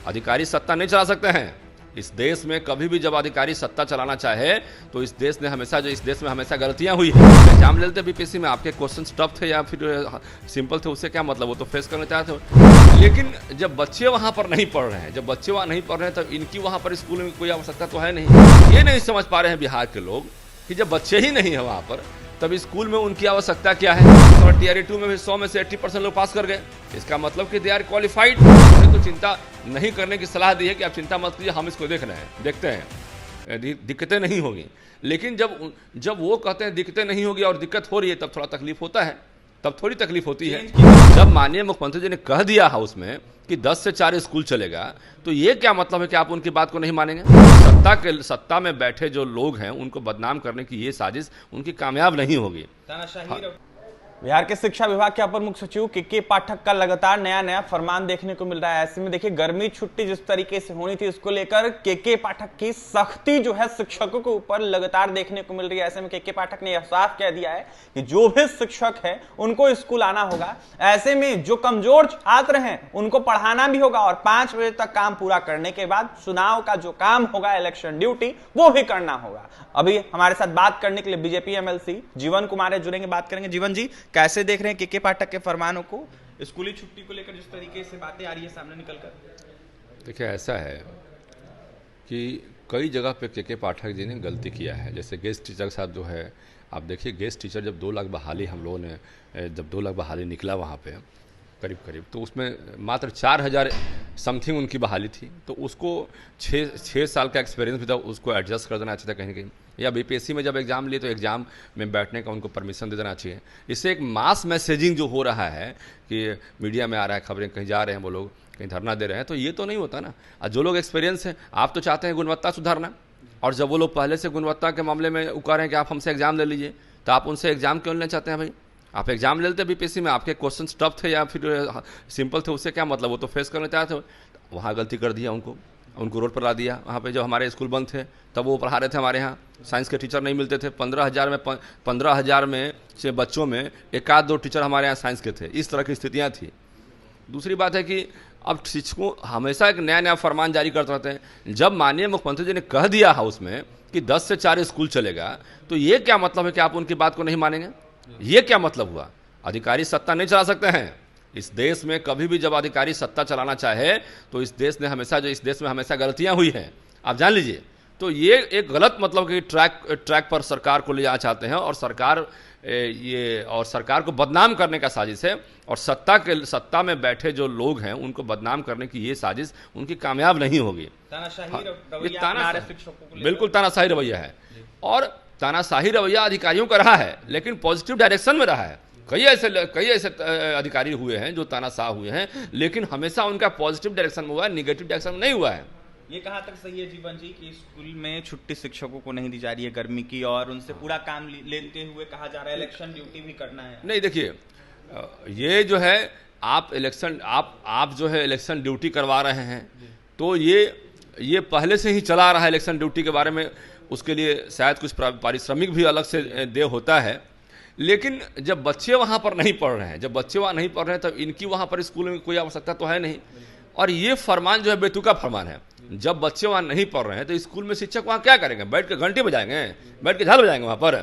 अधिकारी सत्ता नहीं चला सकते हैं। इस देश में कभी भी जब अधिकारी सत्ता चलाना चाहे तो इस देश में हमेशा गलतियां हुई है। एग्जाम लेते बीपीएससी में आपके क्वेश्चन टफ थे या फिर सिंपल थे, उससे क्या मतलब, वो तो फेस करना चाहते हो। लेकिन जब बच्चे वहां पर नहीं पढ़ रहे हैं, तब इनकी वहां पर स्कूल में कोई आवश्यकता तो है नहीं। ये नहीं समझ पा रहे हैं बिहार के लोग कि जब बच्चे ही नहीं है वहां पर तब स्कूल में उनकी आवश्यकता क्या है। और टीआरई 2 में भी 100 में से 80% लोग पास कर गए, इसका मतलब कि दे आर क्वालिफाइड। तो चिंता नहीं करने की सलाह दी है कि आप चिंता मत कीजिए, हम इसको देखते हैं, दिक्कतें नहीं होगी। लेकिन जब वो कहते हैं दिक्कतें नहीं होगी और दिक्कत हो रही है, तब थोड़ा तकलीफ होता है, तब थोड़ी तकलीफ होती है। जब माननीय मुख्यमंत्री जी ने कह दिया हाउस में कि 10 से 4 स्कूल चलेगा, तो ये क्या मतलब है कि आप उनकी बात को नहीं मानेंगे। सत्ता में बैठे जो लोग हैं उनको बदनाम करने की ये साजिश उनकी कामयाब नहीं होगी। बिहार के शिक्षा विभाग के अपर मुख्य सचिव के पाठक का लगातार नया फरमान देखने को मिल रहा है। ऐसे में देखिए, गर्मी छुट्टी जिस तरीके से होनी थी उसको लेकर के पाठक की सख्ती जो है शिक्षकों के ऊपर लगातार देखने को मिल रही है। ऐसे में के पाठक ने यह साफ कह दिया है कि जो भी शिक्षक है उनको स्कूल आना होगा। ऐसे में जो कमजोर छात्र हैं उनको पढ़ाना भी होगा और 5 बजे तक काम पूरा करने के बाद चुनाव का जो काम होगा, इलेक्शन ड्यूटी, वो भी करना होगा। अभी हमारे साथ बात करने के लिए बीजेपी एमएलसी जीवन कुमार जुड़ेंगे, बात करेंगे। जीवन जी, कैसे देख रहे हैं के पाठक के फरमानों को, स्कूली छुट्टी को लेकर जिस तरीके से बातें आ रही है सामने निकलकर? देखिए, ऐसा है कि कई जगह पे के पाठक जी ने गलती किया है। जैसे गेस्ट टीचर के साथ जो है, आप देखिए गेस्ट टीचर जब 2 लाख बहाली हम लोगों ने जब 2 लाख बहाली निकला वहाँ पे करीब, तो उसमें मात्र 4000 समथिंग उनकी बहाली थी। तो उसको 6 साल का एक्सपीरियंस भी था, उसको एडजस्ट कर देना चाहिए था कहीं ना कहीं। या बीपीएससी में जब एग्जाम लिए तो एग्जाम में बैठने का उनको परमिशन दे देना चाहिए। इससे एक मास मैसेजिंग जो हो रहा है कि मीडिया में आ रहा है, खबरें कहीं जा रहे हैं वो लोग, कहीं धरना दे रहे हैं, तो ये तो नहीं होता ना। और जो लोग एक्सपीरियंस हैं, आप तो चाहते हैं गुणवत्ता सुधारना, और जब वो लोग पहले से गुणवत्ता के मामले में उकार हैं कि आप हमसे एग्जाम ले लीजिए, तो आप उनसे एग्जाम क्यों लेना चाहते हैं भाई? आप एग्जाम ले लेते बीपीएससी में, आपके क्वेश्चन टफ थे या फिर सिंपल थे, उससे क्या मतलब, वो तो फेस करना चाहते हो। वहाँ गलती कर दिया, उनको रोड पर ला दिया। वहाँ पे जब हमारे स्कूल बंद थे तब वो पढ़ा रहे थे, हमारे यहाँ साइंस के टीचर नहीं मिलते थे। 15,000 में से बच्चों में 1-2 टीचर हमारे यहाँ साइंस के थे। इस तरह की स्थितियाँ थी। दूसरी बात है कि अब शिक्षकों हमेशा एक नया फरमान जारी करते रहते हैं। जब माननीय मुख्यमंत्री जी ने कह दिया हाउस में कि 10 से 4 स्कूल चलेगा, तो ये क्या मतलब है कि आप उनकी बात को नहीं मानेंगे। ये क्या मतलब हुआ? अधिकारी सत्ता नहीं चला सकते हैं। इस देश में कभी भी जब अधिकारी सत्ता चलाना चाहे तो इस देश में हमेशा गलतियां हुई हैं, आप जान लीजिए। तो ये एक गलत मतलब कि ट्रैक पर सरकार को ले जाना चाहते हैं, और सरकार को बदनाम करने का साजिश है। और सत्ता में बैठे जो लोग हैं उनको बदनाम करने की ये साजिश उनकी कामयाब नहीं होगी। बिल्कुल तानाशाही रवैया है, और तानाशाही रवैया अधिकारियों का रहा है, लेकिन पॉजिटिव डायरेक्शन में रहा है। कई ऐसे अधिकारी हुए हैं जो तानाशाह हुए हैं, लेकिन हमेशा उनका पॉजिटिव डायरेक्शन में हुआ है, निगेटिव डायरेक्शन में नहीं हुआ है। ये कहाँ तक सही है जीवन जी कि स्कूल में छुट्टी शिक्षकों को नहीं दी जा रही है गर्मी की, और उनसे पूरा काम लेते हुए कहा जा रहा है इलेक्शन ड्यूटी भी करना है? नहीं, देखिए, ये जो है आप जो है इलेक्शन ड्यूटी करवा रहे हैं, तो ये पहले से ही चला रहा है इलेक्शन ड्यूटी के बारे में। उसके लिए शायद कुछ पारिश्रमिक भी अलग से दे होता है। लेकिन जब बच्चे वहाँ पर नहीं पढ़ रहे हैं, तब इनकी वहाँ पर स्कूल में कोई आवश्यकता तो है नहीं। और ये फरमान जो है बेतुका फरमान है। जब बच्चे वहाँ नहीं पढ़ रहे हैं तो स्कूल में शिक्षक वहाँ क्या करेंगे? बैठ के घंटी बजाएंगे, बैठ के झाल बजाएंगे वहाँ पर?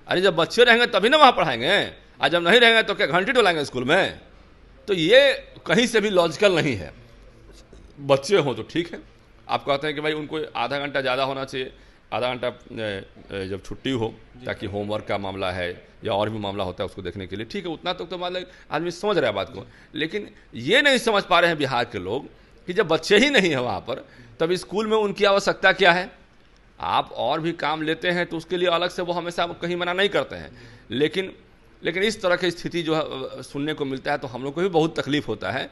अरे जब बच्चे रहेंगे तभी ना वहाँ पढ़ाएंगे, और जब नहीं रहेंगे तो क्या घंटी डोलाएंगे स्कूल में? तो ये कहीं से भी लॉजिकल नहीं है। बच्चे हों तो ठीक है, आप कहते हैं कि भाई उनको आधा घंटा ज़्यादा होना चाहिए, आधा घंटा जब छुट्टी हो, ताकि होमवर्क का मामला है या और भी मामला होता है उसको देखने के लिए, ठीक है, उतना तो मतलब आदमी समझ रहा है बात को। लेकिन ये नहीं समझ पा रहे हैं बिहार के लोग कि जब बच्चे ही नहीं है वहाँ पर तब स्कूल में उनकी आवश्यकता क्या है। आप और भी काम लेते हैं तो उसके लिए अलग से वो हमेशा कहीं मना नहीं करते हैं, लेकिन इस तरह की स्थिति जो है सुनने को मिलता है तो हम लोग को भी बहुत तकलीफ होता है।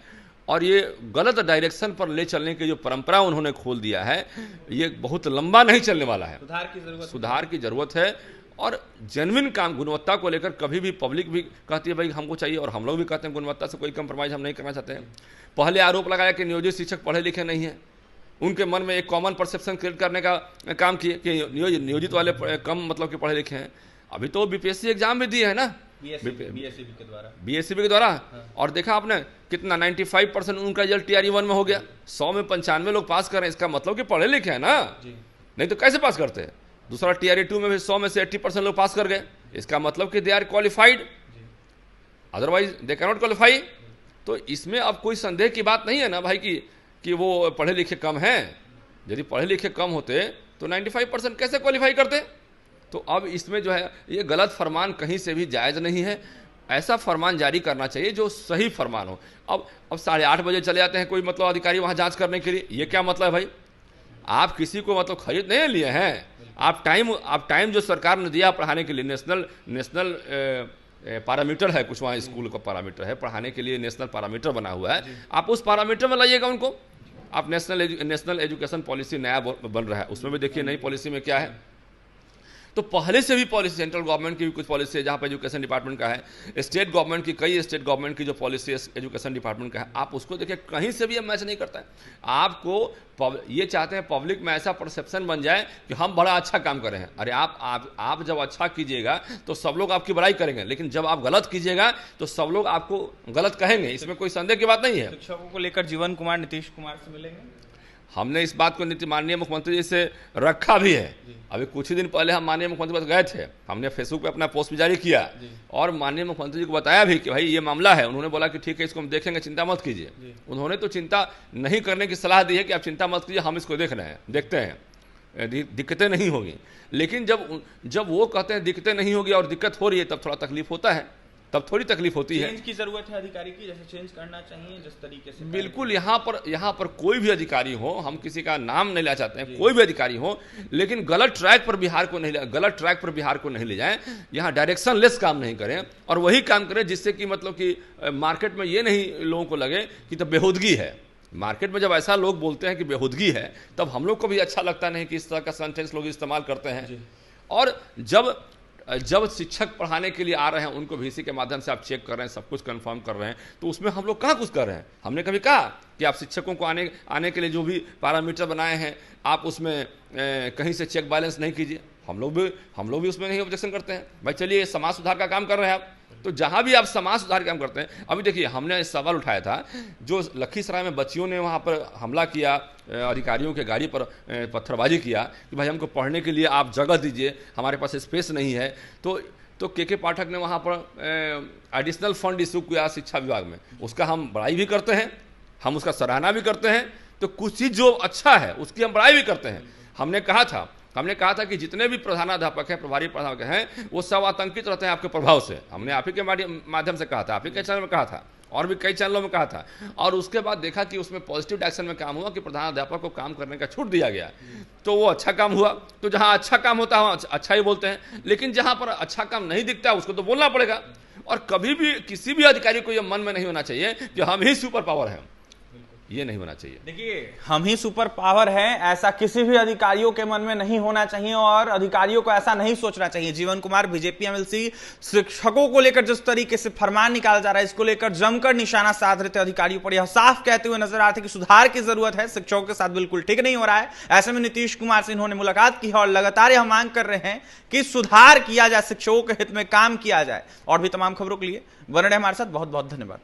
और ये गलत डायरेक्शन पर ले चलने की जो परंपरा उन्होंने खोल दिया है, ये बहुत लंबा नहीं चलने वाला है। सुधार की जरूरत है, और जेन्युइन काम गुणवत्ता को लेकर कभी भी पब्लिक भी कहती है भाई हमको चाहिए, और हम लोग भी कहते हैं गुणवत्ता से कोई कंप्रोमाइज़ हम नहीं करना चाहते हैं। पहले आरोप लगाया कि नियोजित शिक्षक पढ़े लिखे नहीं हैं, उनके मन में एक कॉमन परसेप्शन क्रिएट करने का काम किए कि नियोजित वाले कम मतलब कि पढ़े लिखे हैं। अभी तो बीपीएससी एग्जाम भी दिए है ना, बीएससीबी के द्वारा। और देखा आपने कितना 95% उनका रिजल्ट टीआरई 1 में हो गया। 100 में 95 लोग पास कर रहे हैं, इसका मतलब कि पढ़े लिखे हैं ना, नहीं तो कैसे पास करते हैं। दूसरा टीआरई 2 में भी 100 में से 80% लोग पास कर गए, इसका मतलब कि they are qualified, otherwise they can not qualify. तो इसमें अब कोई संदेह की बात नहीं है ना भाई कि वो पढ़े लिखे कम हैं। यदि पढ़े लिखे कम होते तो 95% कैसे क्वालिफाई करते। तो अब इसमें जो है ये गलत फरमान कहीं से भी जायज़ नहीं है। ऐसा फरमान जारी करना चाहिए जो सही फरमान हो। अब 8:30 बजे चले जाते हैं कोई मतलब अधिकारी वहाँ जांच करने के लिए, ये क्या मतलब है भाई। आप किसी को मतलब खरीद नहीं लिए हैं, आप टाइम जो सरकार ने दिया पढ़ाने के लिए, नेशनल पैरामीटर है, कुछ वहाँ स्कूल का पैरामीटर है पढ़ाने के लिए, नेशनल पैरामीटर बना हुआ है, आप उस पैरामीटर में लाइएगा उनको। आप नेशनल एजुकेशन पॉलिसी नया बन रहा है, उसमें भी देखिए नई पॉलिसी में क्या है। तो पहले से भी पॉलिसी, सेंट्रल गवर्नमेंट की भी कुछ पॉलिसी है जहाँ पर एजुकेशन डिपार्टमेंट का है, स्टेट गवर्नमेंट की, कई स्टेट गवर्नमेंट की जो पॉलिसी है एजुकेशन डिपार्टमेंट का है, आप उसको देखिए कहीं से भी मैच नहीं करता है। आपको ये चाहते हैं पब्लिक में ऐसा परसेप्शन बन जाए कि हम बड़ा अच्छा काम कर रहे हैं। अरे आप जब अच्छा कीजिएगा तो सब लोग आपकी बड़ाई करेंगे, लेकिन जब आप गलत कीजिएगा तो सब लोग आपको गलत कहेंगे, इसमें कोई संदेह की बात नहीं है। शिक्षकों को लेकर जीवन कुमार नीतीश कुमार से मिलेंगे, हमने इस बात को माननीय मुख्यमंत्री जी से रखा भी है। अभी कुछ ही दिन पहले हम माननीय मुख्यमंत्री पास गए थे, हमने फेसबुक पे अपना पोस्ट भी जारी किया और माननीय मुख्यमंत्री जी को बताया भी कि भाई ये मामला है। उन्होंने बोला कि ठीक है, इसको हम देखेंगे, चिंता मत कीजिए। उन्होंने तो चिंता नहीं करने की सलाह दी है कि आप चिंता मत कीजिए, हम इसको देख रहे हैं, देखते हैं, दिक्कतें नहीं होगी। लेकिन जब वो कहते हैं दिक्कतें नहीं होगी और दिक्कत हो रही है, तब थोड़ा तकलीफ होता है, तब थोड़ी तकलीफ होती है। चेंज की जरूरत है अधिकारी की, जैसे चेंज करना चाहिए जिस तरीके से। बिल्कुल, यहाँ पर कोई भी अधिकारी हो, हम किसी का नाम नहीं लेना चाहते हैं, कोई भी अधिकारी हो, लेकिन गलत ट्रैक पर बिहार को नहीं ले जाएं। यहाँ डायरेक्शन लेस काम नहीं करें और वही काम करें जिससे कि मतलब कि मार्केट में ये नहीं लोगों को लगे कि तो बेहूदगी है। मार्केट में जब ऐसा लोग बोलते हैं कि बेहूदगी है, तब हम लोग को भी अच्छा लगता नहीं कि इस तरह का सेंटेंस लोग इस्तेमाल करते हैं। और जब शिक्षक पढ़ाने के लिए आ रहे हैं, उनको वीसी के माध्यम से आप चेक कर रहे हैं, सब कुछ कंफर्म कर रहे हैं, तो उसमें हम लोग कहाँ कुछ कर रहे हैं। हमने कभी कहा कि आप शिक्षकों को आने के लिए जो भी पैरामीटर बनाए हैं, आप उसमें कहीं से चेक बैलेंस नहीं कीजिए। हम लोग भी उसमें नहीं ऑब्जेक्शन करते हैं। भाई चलिए, समाज सुधार का काम कर रहे हैं आप, तो जहाँ भी आप समाज सुधार का काम करते हैं। अभी देखिए, हमने सवाल उठाया था, जो लखीसराय में बच्चियों ने वहाँ पर हमला किया, अधिकारियों के गाड़ी पर पत्थरबाजी किया कि भाई हमको पढ़ने के लिए आप जगह दीजिए, हमारे पास स्पेस नहीं है। तो के पाठक ने वहाँ पर एडिशनल फंड इशू किया शिक्षा विभाग में, उसका हम बड़ाई भी करते हैं, हम उसका सराहना भी करते हैं। तो कुछ चीज़ जो अच्छा है उसकी हम बड़ाई भी करते हैं। हमने कहा था कि जितने भी प्रधानाध्यापक हैं, प्रभारी प्रधानाध्यापक हैं, वो सब आतंकित रहते हैं आपके प्रभाव से। हमने आप ही के माध्यम से कहा था, आप ही के चैनल में कहा था और भी कई चैनलों में कहा था। और उसके बाद देखा कि उसमें पॉजिटिव डायरेक्शन में काम हुआ कि प्रधानाध्यापक को काम करने का छूट दिया गया, तो वो अच्छा काम हुआ। तो जहाँ अच्छा काम होता है वहाँ अच्छा ही बोलते हैं, लेकिन जहाँ पर अच्छा काम नहीं दिखता उसको तो बोलना पड़ेगा। और कभी भी किसी भी अधिकारी को यह मन में नहीं होना चाहिए कि हम ही सुपर पावर हैं, ये नहीं होना चाहिए। देखिए, हम ही सुपर पावर हैं, ऐसा किसी भी अधिकारियों के मन में नहीं होना चाहिए और अधिकारियों को ऐसा नहीं सोचना चाहिए। जीवन कुमार, बीजेपी एमएलसी, शिक्षकों को लेकर जिस तरीके से फरमान निकाला जा रहा है, इसको लेकर जमकर निशाना साध रहे थे अधिकारियों पर। यह साफ कहते हुए नजर आ रहे थे कि सुधार की जरूरत है, शिक्षकों के साथ बिल्कुल ठीक नहीं हो रहा है। ऐसे में नीतीश कुमार से इन्होंने मुलाकात की है और लगातार यह मांग कर रहे हैं कि सुधार किया जाए, शिक्षकों के हित में काम किया जाए। और भी तमाम खबरों के लिए बने रहे हमारे साथ। बहुत बहुत धन्यवाद।